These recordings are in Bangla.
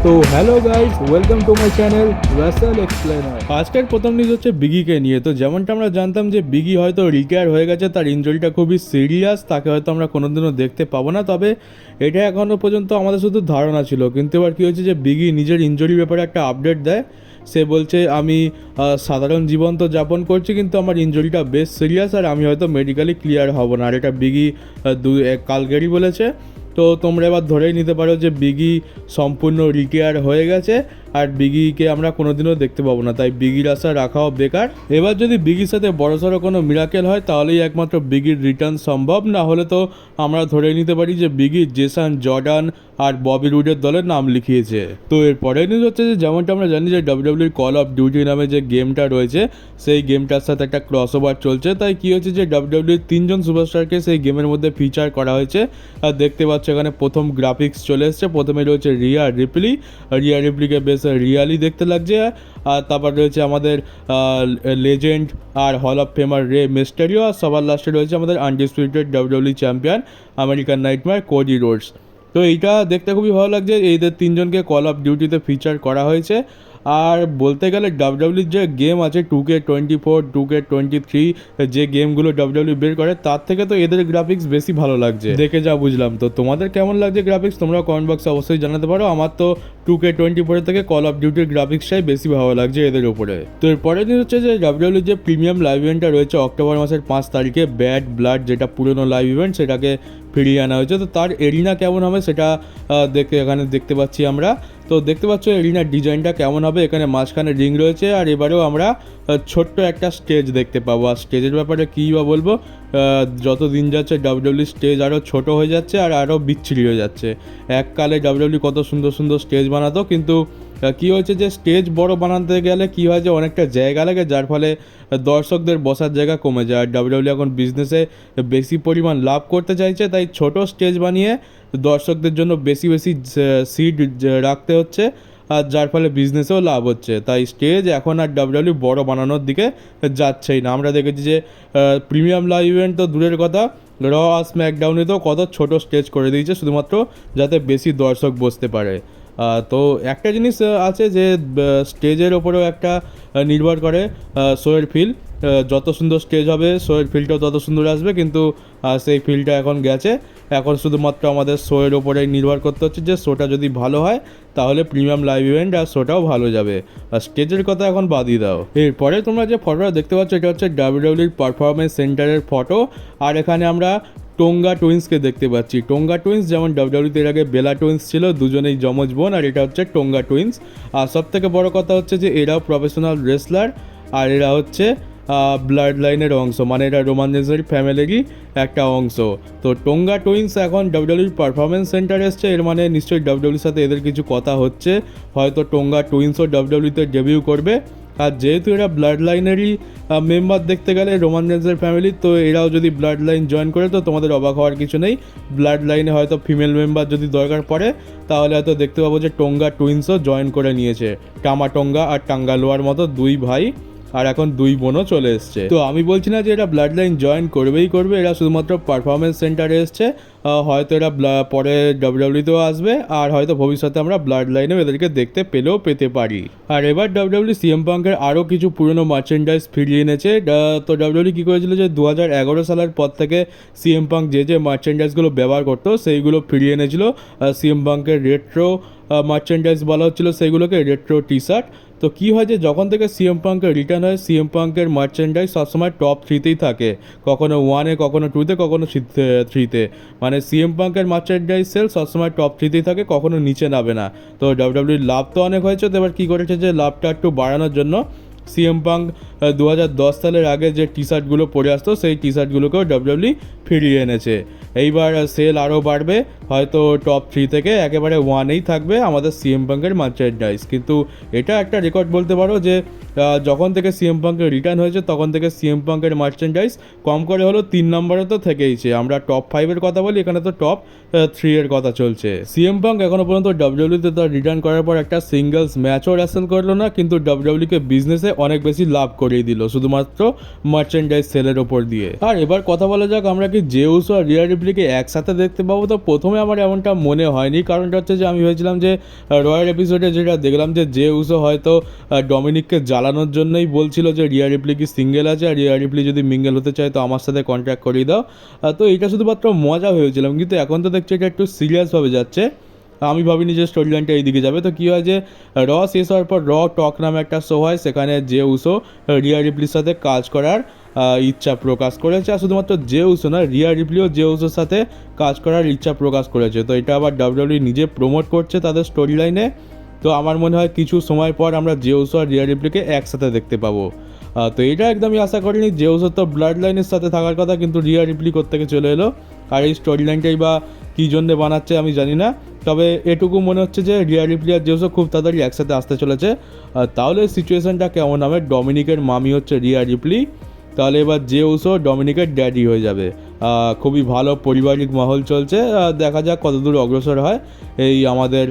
তো hello guys, welcome to my channel Rasel explainer. আজকের প্রথম নিউজ হচ্ছে বিগিকে নিয়ে। তো যেমনটা আমরা জানতাম যে বিগি হয়তো রিটায়ার হয়ে গেছে, তার ইনজুরিটা খুবই সিরিয়াস, তাকে হয়তো আমরা কোনোদিনও দেখতে পাবো না। তবে এটা এখনও পর্যন্ত আমাদের শুধু ধারণা ছিল, কিন্তু এবার কী হয়েছে যে বিগি নিজের ইনজুরির ব্যাপারে একটা আপডেট দেয়। সে বলছে আমি সাধারণ জীবন তো যাপন করছি, কিন্তু আমার ইনজুরিটা বেশ সিরিয়াস আর আমি হয়তো মেডিকেলি ক্লিয়ার হব না। আর এটা বিগি কালকেরই বলেছে। তো তোমরা এবার ধরেই নিতে পারো যে বিগি সম্পূর্ণ রিটায়ার হয়ে গেছে আর বিগিকে আমরা কোনোদিনও দেখতে পাবো না, তাই বিগির আশা রাখাও বেকার। এবার যদি বিগির সাথে বড়সড় কোনো মিরাকেল হয় তাহলেই একমাত্র বিগির রিটার্ন সম্ভব, না হলে তো আমরা ধরে নিতে পারি যে বিগি জেসন জর্ডান আর ববি রুডের দলের নাম লিখিয়েছে। তো এরপরে নিউজ হচ্ছে যে যেমনটা আমরা জানি যে ডাব্লিউডাব্লিউর কল অফ ডিউটি নামে যে গেমটা রয়েছে সেই গেমটার সাথে একটা ক্রস ওভার চলছে। তাই কী হচ্ছে যে ডাব্লিউডাব্লিউর 3জন সুপারস্টারকে সেই গেমের মধ্যে ফিচার করা হয়েছে। আর দেখতে পাচ্ছ এখানে প্রথম গ্রাফিক্স চলে এসছে। প্রথমে রয়েছে রিয়া রিপ্লিকে বেশ রিয়ালি দেখতে লাগছে। আর তারপর রয়েছে আমাদের লেজেন্ড আর hall of famer Rey Mysterio. আর সবার লাস্টে রয়েছে আমাদের undisputed WW champion American nightmare Cody Rhodes. তো এইটা দেখতে খুবই ভালো লাগছে, এইদের 3জনকে কল অফ ডিউটিতে ফিচার করা হয়েছে। আর বলতে গেলে ডাব্লিউডাব্লিউর যে গেম আছে 2K24, 2K23 যে গেমগুলো ডাব্লিউডাব্লিউ বের করে তার থেকে তো এদের গ্রাফিক্স বেশি ভালো লাগছে দেখে, যা বুঝলাম। তো তোমাদের কেমন লাগছে গ্রাফিক্স তোমরা কমেন্ট বক্সে অবশ্যই জানাতে পারো। আমার তো 2K24 থেকে কল অফ ডিউটির গ্রাফিক্সটাই বেশি ভালো লাগছে এদের উপরে। তো এরপরে নিউজ হচ্ছে যে ডাব্লিউডাব্লিউর যে প্রিমিয়াম লাইভ ইভেন্টটা রয়েছে অক্টোবর মাসের 5 তারিখে, ব্যাড ব্লাড, যেটা পুরনো লাইভ ইভেন্ট সেটাকে ফিরিয়ে আনা হয়েছে। তো তার এরিনা কেমন হবে সেটা এখানে দেখতে পাচ্ছি আমরা। তো দেখতে পাচ্ছ এরিনার ডিজাইনটা কেমন হবে, এখানে মাঝখানে রিং রয়েছে। আর এবারেও আমরা ছোট্ট একটা স্টেজ দেখতে পাবো। আর স্টেজের ব্যাপারে কী বা বলবো, যত দিন যাচ্ছে ডাব্লিউডাব্লিউ স্টেজ আরও ছোট হয়ে যাচ্ছে আর আরও বিচ্ছিরি হয়ে যাচ্ছে। এককালে ডাব্লিউডাব্লিউ কত সুন্দর সুন্দর স্টেজ বানাতো, কিন্তু কী হয়েছে যে স্টেজ বড় বানাতে গেলে কী হয় যে অনেকটা জায়গা লাগে, যার ফলে দর্শকদের বসার জায়গা কমে যায়। আর ডাব্লিউডাব্লিউ এখন বিজনেসে বেশি পরিমাণ লাভ করতে চাইছে, তাই ছোট স্টেজ বানিয়ে দর্শকদের জন্য বেশি বেশি সিট রাখতে হচ্ছে, আর যার ফলে বিজনেসেও লাভ হচ্ছে। তাই স্টেজ এখন আর ডাব্লিউডাব্লিউ বড় বানানোর দিকে যাচ্ছেই না। আমরা দেখেছি যে প্রিমিয়াম লাইভ ইভেন্ট তো দূরের কথা, র স্ম্যাকডাউনে তো কত ছোট স্টেজ করে দিয়েছে শুধুমাত্র যাতে বেশি দর্শক বসতে পারে। তো একটা জিনিস আছে যে স্টেজের ওপরেও একটা নির্ভর করে শোয়ের ফিল। যত সুন্দর স্টেজ হবে শোয়ের ফিলটাও তত সুন্দর আসবে, কিন্তু সেই ফিলটা এখন গেছে। এখন শুধুমাত্র আমাদের শোয়ের ওপরেই নির্ভর করতে হচ্ছে যে শোটা যদি ভালো হয় তাহলে প্রিমিয়াম লাইভ ইভেন্ট আর শোটাও ভালো যাবে। আর স্টেজের কথা এখন বাদই দাও। এরপরে তোমরা যে ফটোটা দেখতে পাচ্ছ এটা হচ্ছে ডাব্লিউডাব্লিউর পারফরমেন্স সেন্টারের ফটো। আর এখানে আমরা টোঙ্গা টুইন্সকে দেখতে পাচ্ছি। টোঙ্গা টুইন্স যেমন ডাব্লিউডাব্লিউতে এর আগে বেলা টুইন্স ছিল, দুজনেই যমজ বোন, আর এটা হচ্ছে টোঙ্গা টুইন্স। আর সবথেকে বড় কথা হচ্ছে যে এরাও প্রফেশনাল রেসলার আর এরা হচ্ছে ব্লাড লাইনের অংশ, মানে এটা রোমান রেন্সের ফ্যামিলিরই একটা অংশ। তো টোঙ্গা টুইন্স এখন ডাব্লিউডাব্লিউর পারফরমেন্স সেন্টার এসছে, এর মানে নিশ্চয়ই ডাব্লিউডাব্লিউর সাথে এদের কিছু কথা হচ্ছে, হয়তো টোঙ্গা টুইন্সও ডাব্লিউডাব্লিউতে ডেবিউ করবে। আর যেহেতু এরা ব্লাড লাইনেরই মেম্বার দেখতে গেলে রোমান রেন্সের ফ্যামিলি, তো এরাও যদি ব্লাড লাইন জয়েন করে তো তোমাদের অবাক হওয়ার কিছু নেই। ব্লাড লাইনে হয়তো ফিমেল মেম্বার যদি দরকার পড়ে তাহলে হয়তো দেখতে পাবো যে টোঙ্গা টুইন্সও জয়েন করে নিয়েছে। টামা টোঙ্গা আর টাঙ্গালোয়ার মতো দুই ভাই আর এখন দুই বোনও চলে এসছে। তো আমি বলছি না যে এরা ব্লাড লাইন জয়েন করবেই করবে, এরা শুধুমাত্র পারফরমেন্স সেন্টারে এসছে। হয়তো এরা পরে ডাব্লিউডাব্লিউতেও আসবে আর হয়তো ভবিষ্যতে আমরা ব্লাড লাইনেও এদেরকে দেখতে পেতে পারি। আর এবার ডাব্লিউডাব্লিউ সিএম পাঙ্কের আরও কিছু পুরনো মার্চেন্ডাইজ ফিরিয়ে এনেছে। তো ডাব্লিউডাব্লিউ কী করেছিল যে 2011 সালের পর থেকে সিএম পাঙ্ক যে মার্চেন্ডাইজগুলো ব্যবহার করতো সেইগুলো ফিরিয়ে এনেছিল। সিএম পাঙ্কের রেট্রো মার্চেন্ডাইজ বলা হচ্ছিলো সেইগুলোকে, রেট্রো টি শার্ট। তো কী হয় যে যখন থেকে সিএম পাঙ্কের রিটার্ন হয় সিএম পাঙ্কের মার্চেন্ডাইজ সবসময় টপ 3তেই থাকে, কখনো 1-এ, কখনো 2-তে, কখনো 3-তে। মানে সিএম পাঙ্কের মার্চেন্ডাইজ সেল সবসময় টপ 3তেই থাকে, কখনো নিচে নামে না। তো ডাব্লিউডাব্লিউর লাভ তো অনেক হয়েছে, তো এবার কী করেছে যে লাভটা একটু বাড়ানোর জন্য সিএম পাঙ্ক 2010 সালের আগে যে টি শার্টগুলো পরে আসতো সেই টি শার্টগুলোকেও ডাব্লিউডাব্লিউ ফিরিয়ে এনেছে। এইবার সেল আরও বাড়বে, হয়তো টপ 3 থেকে একেবারে 1-এই থাকবে আমাদের সিএম পাঙ্কের মার্চেন্ডাইজ। কিন্তু এটা একটা রেকর্ড বলতে পারো যে যখন থেকে সিএম পাঙ্কের রিটার্ন হয়েছে তখন থেকে সিএম পাঙ্কের মার্চেন্ডাইজ কম করে হলো 3 নম্বরে তো থেকেইছে। আমরা টপ 5-এর কথা বলি, এখানে তো টপ 3-এর কথা চলছে। সিএম পাঙ্ক এখনও পর্যন্ত ডাব্লিউডাব্লিউতে তার রিটার্ন করার পর একটা সিঙ্গলস ম্যাচও রেসেল করলো না, কিন্তু ডাব্লিউডাব্লিউকে বিজনেসে অনেক বেশি লাভ করিয়ে দিল শুধুমাত্র মার্চেন্ডাইজ সেলের ওপর দিয়ে। আর এবার কথা বলা যাক আমরা কি জে উসো আর রিয়া রিপ্লিকে একসাথে দেখতে পাবো। তো প্রথমে আমার এমনটা মনে হয়নি, কারণটা হচ্ছে যে আমি ভেবেছিলাম যে রয়্যাল এপিসোডে যেটা দেখলাম যে জে উসো হয়তো ডমিনিককে জ্বালানোর জন্যই বলছিল যে রিয়া রিপ্লি কি সিঙ্গেল আছে, আর রিয়া রিপ্লি যদি মিঙ্গেল হতে চায় তো আমার সাথে কন্ট্যাক্ট করিয়ে দাও। তো এটা শুধুমাত্র মজা ভেবেছিলাম, কিন্তু এখন তো দেখছি এটা একটু সিরিয়াসভাবে যাচ্ছে। আমি ভাবিনি যে স্টোরি লাইনটা এইদিকে যাবে। তো কী হয় যে শেষ হওয়ার পর টক নামে একটা শো হয়, সেখানে জে উসো রিয়া রিপ্লির সাথে কাজ করার ইচ্ছা প্রকাশ করেছে। আর শুধুমাত্র জে উসো না, রিয়া রিপ্লিও জে উসোর সাথে কাজ করার ইচ্ছা প্রকাশ করেছে। তো এটা আবার ডাব্লিউডাব্লিউ নিজে প্রমোট করছে তাদের স্টোরি লাইনে। তো আমার মনে হয় কিছু সময় পর আমরা জে উসো আর রিয়া রিপ্লিকে একসাথে দেখতে পাবো। তো এটা একদমই আশা করিনি। জে উসো তো ব্লাড লাইনের সাথে থাকার কথা, কিন্তু রিয়া রিপ্লি কোত্থেকে চলে এলো। আর এই স্টোরি লাইনটাই বা কী জন্যে বানাচ্ছে আমি জানি না, তবে এটুকু মনে হচ্ছে যে রিয়া রিপ্লি আর জে উসো খুব তাড়াতাড়ি একসাথে আসতে চলেছে। তাহলে সিচুয়েশনটা কেমন হবে, ডমিনিকের মামি হচ্ছে রিয়া রিপ্লি, তাহলে এবার জে উসো ডমিনিকের ড্যাডি হয়ে যাবে। খুবই ভালো পারিবারিক মহল চলছে, দেখা যাক কতদূর অগ্রসর হয় এই আমাদের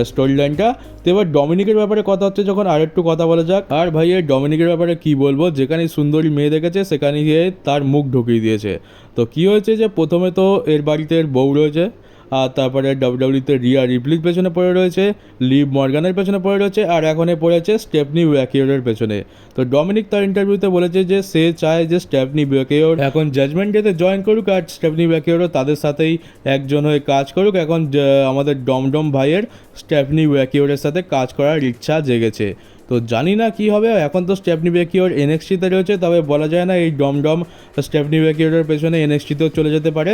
স্টোরি লাইনটা। তো এবার ডমিনিকের ব্যাপারে কথা হচ্ছে যখন, আরেকটু কথা বলা যাক। আর ভাই এই ডমিনিকের ব্যাপারে কি বলবো, যেখানে সুন্দরী মেয়ে দেখেছে সেখানে গিয়ে তার মুখ ঢুকিয়ে দিয়েছে। তো কি হয়েছে যে প্রথমে তো এর বাড়িতে এর বউ রয়েছে, আর তারপরে ডাব্লিউডাব্লিউতে রিয়া রিপ্লির পেছনে পড়ে রয়েছে, লিভ মর্গানের পেছনে পড়ে রয়েছে, আর এখন পড়েছে স্টেফনি ওয়াকিওরের পেছনে। তো ডমিনিক তার ইন্টারভিউতে বলেছে যে সে চায় যে স্টেফনি ওয়াকিওর এখন জাজমেন্ট ডেতে জয়েন করুক, আর স্টেফনি ওয়াকিওরও তাদের সাথেই একজন হয়ে কাজ করুক। এখন আমাদের ডমডম ভাইয়ের স্টেফনি ওয়াকিওরের সাথে কাজ করার ইচ্ছা জেগেছে। তো জানি না কি হবে। এখন তো স্টেফনি ওয়াকিওর এনএক্সটিতে রয়েছে, তবে বলা যায় না এই ডমডম স্টেফনি ওয়াকিওরের পেছনে এনএক্সটিতেও চলে যেতে পারে।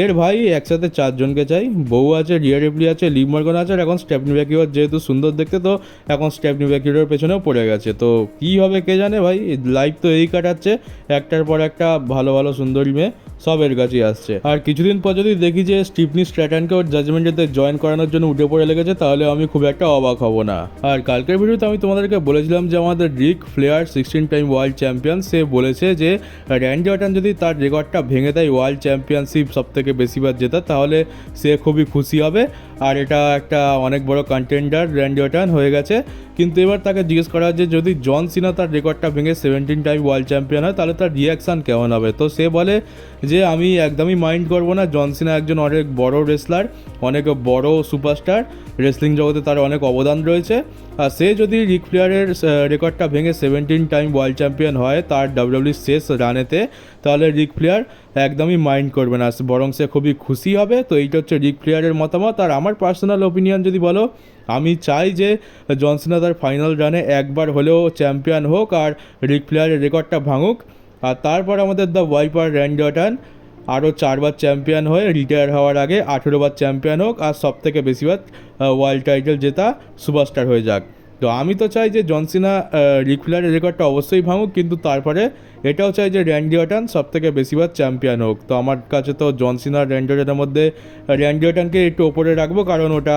এর ভাই একসাথে চারজনকে চাই, বউ আছে, রিয়া রিপ্লি আছে, লিভ মর্গান আছে, আর এখন স্টেফনি ওয়াকিওর যেহেতু সুন্দর দেখতে, তো এখন স্টেফনি ওয়াকিওরের পেছনেও পড়ে গেছে। তো কী হবে কে জানে ভাই, লাইফ তো এই কাটাচ্ছে, একটার পর একটা ভালো ভালো সুন্দরী মেয়ে সবের কাছেই আসছে। আর কিছুদিন পর যদি দেখি যে স্টিফনি স্ট্র্যাটনকে ওর জাজমেন্টেতে জয়েন করানোর জন্য উঠে পড়ে লেগেছে, তাহলে আমি খুব একটা অবাক হব না। আর কালকের ভিডিওতে আমি তোমাদেরকে বলেছিলাম যে আমাদের Ric Flair 16 time world champion, সে বলেছে যে র্যান্ডি অর্টন যদি তার রেকর্ডটা ভেঙে দেয় ওয়ার্ল্ড চ্যাম্পিয়নশিপ সবথেকে বেশিবার জেতা, তাহলে সে খুবই খুশি হবে। আর এটা একটা অনেক বড় কন্টেন্ডার র্যান্ডি অর্টন হয়ে গেছে। কিন্তু এবার তাকে জিজ্ঞেস করা যে যদি জন সিনা তার রেকর্ডটা ভেঙে 17 টাইম ওয়ার্ল্ড চ্যাম্পিয়ন হয়, তাহলে তার রিয়াকশান কেমন হবে। তো সে বলে যে আমি একদমই মাইন্ড করবো না, জন সিনা একজন অনেক বড় রেসলার, অনেক বড় সুপারস্টার, রেসলিং জগতে তার অনেক অবদান রয়েছে। আর সে যদি রিক ফ্লেয়ারের রেকর্ডটা ভেঙে 17 টাইম ওয়ার্ল্ড চ্যাম্পিয়ন হয় তার ডাব্লিউডাব্লিউর শেষ রানেতে, তাহলে রিক ফ্লেয়ার একদমই মাইন্ড করবে না, বরং সে খুবই খুশি হবে। তো এইটা হচ্ছে রিক ফ্লেয়ারের মতামত। আর আমার পার্সোনাল ওপিনিয়ন যদি বলো, আমি চাই যে জন সিনা তার ফাইনাল রানে একবার হলেও চ্যাম্পিয়ন হোক আর রিক ফ্লেয়ারের রেকর্ডটা ভাঙুক। আর তারপর আমাদের দ্য ওয়াইপার র্যান্ডি অর্টন আরও 4বার চ্যাম্পিয়ন হয়ে রিটায়ার হওয়ার আগে 18বার চ্যাম্পিয়ন হোক, আর সবথেকে বেশিবার ওয়ার্ল্ড টাইটেল জেতা সুপারস্টার হয়ে যাক। তো আমি তো চাই যে জন সিনা রিক ফ্লেয়ারের রেকর্ডটা অবশ্যই ভাঙুক, কিন্তু তারপরে এটাও চাই যে র্যান্ডি অর্টন সবথেকে বেশিবার চ্যাম্পিয়ন হোক। তো আমার কাছে তো জন সিনা আর র্যান্ডি অর্টনের মধ্যে র্যান্ডি অর্টনকে একটু ওপরে রাখবো, কারণ ওটা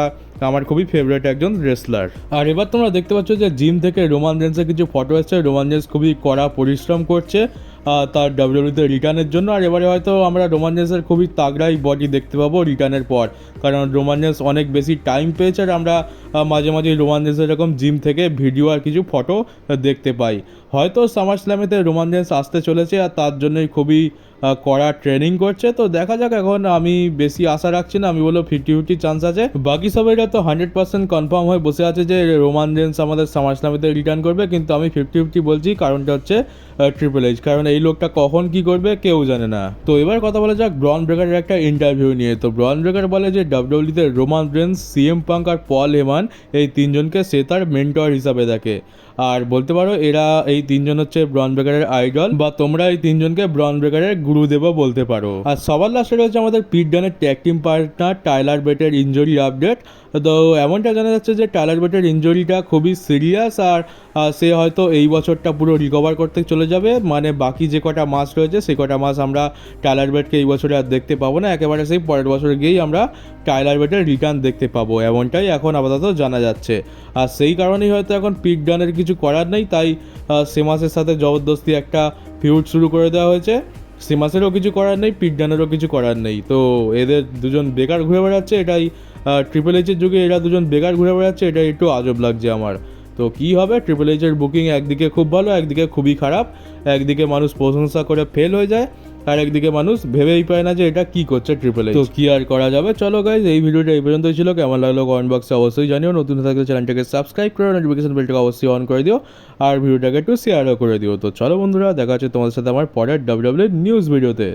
আমার খুবই ফেভারিট একজন রেসলার। আর এবার তোমরা দেখতে পাচ্ছ যে জিম থেকে রোমান রেন্সের কিছু ফটো এসছে। রোমান রেন্স খুবই কড়া পরিশ্রম করছে তার ডাব্লিউডাব্লিউতে রিটার্নের জন্য। আর এবারে হয়তো আমরা রোমান রেন্সের খুবই তাগড়াই বডি দেখতে পাবো রিটার্নের পর, কারণ রোমান রেন্স অনেক বেশি টাইম পেয়েছে। আর আমরা মাঝে মাঝে রোমান রেন্সের এরকম জিম থেকে ভিডিও আর কিছু ফটো দেখতে পাই। হয়তো সামার স্ল্যামেতে রোমান রেন্স আসতে চলেছে, আর তার জন্যই খুবই কড়া ট্রেনিং করছে। তো দেখা যাক, এখন আমি বেশি আশা রাখছি না, আমি বলবো 50-50 চান্স আছে। বাকি সবাইরা তো 100% কনফার্ম হয়ে বসে আছে যে রোমান রেন্স আমাদের সামার স্ল্যামেতে রিটার্ন করবে, কিন্তু আমি 50-50 বলছি, কারণটা হচ্ছে ট্রিপল এইচ, কারণ এই লোকটা কখন কি করবে কেউ জানে না। তো এবার কথা বলা যাক ব্রন ব্রেকারের একটা ইন্টারভিউ নিয়ে। তো ব্রন ব্রেকার বলে যে ডাব্লিউডাব্লিউতে রোমান রেন্স, সিএম পাঙ্ক আর পল হেমান এই তিনজনকে সে তার মেন্টর হিসাবে দেখে। আর বলতে পারো এরা এই তিনজন হচ্ছে ব্রন ব্রেকারের আইডল, বা তোমরা এই তিনজনকে ব্রন ব্রেকারের গুরুদেবও বলতে পারো। আর সবার লাস্টে রয়েছে আমাদের পিট ডানের ট্যাগ টিম পার্টনার টাইলার বেটের ইনজুরি আপডেট। তো এমনটা জানা যাচ্ছে যে টাইলার বেটের ইনজুরিটা খুবই সিরিয়াস, আর সে হয়তো এই বছরটা পুরো রিকভার করতে চলে যাবে। মানে বাকি যে কটা মাস রয়েছে সে কটা মাস আমরা টাইলার বেটকে এই বছরে আর দেখতে পাবো না, একেবারে সেই পরের বছরে গিয়েই আমরা টাইলার বেটের রিটার্ন দেখতে পাবো, এমনটাই এখন আপাতত জানা যাচ্ছে। আর সেই কারণেই হয়তো এখন পিট ডানের কিছু করার নেই, তাই সেমাসের সাথে জবরদস্তি একটা ফিউড শুরু করে দেওয়া হয়েছে। সেমাসেরও কিছু করার নেই, পিট ডানেরও কিছু করার নেই। তো এদের দুজন বেকার ঘুরে বেড়াচ্ছে, এটাই ট্রিপল এইচের যুগে এরা দুজন বেকার ঘুরে বেড়াচ্ছে, এটা একটু আজব লাগছে আমার। তো কি হবে, ট্রিপল এইচের বুকিং একদিকে খুব ভালো, একদিকে খুবই খারাপ, একদিকে মানুষ প্রশংসা করে ফেল হয়ে যায়, আর একদিকে মানুষ ভেবেই পায় না যে এটা কি করছে ট্রিপল এইচ। তো কি আর করা যাবে, চলো গাইজ এই ভিডিওটা এই পর্যন্তই ছিল। কেমন লাগলো কমেন্ট বক্সে অবশ্যই জানিও। নতুন থাকলে চ্যানেলটাকে সাবস্ক্রাইব করো, নোটিফিকেশন বেলটাকে অবশ্যই অন করে দিও, আর ভিডিওটাকে একটু শেয়ারও করে দিও। তো চলো বন্ধুরা, দেখা হচ্ছে তোমাদের সাথে আমার পরের WWE নিউজ ভিডিওতে।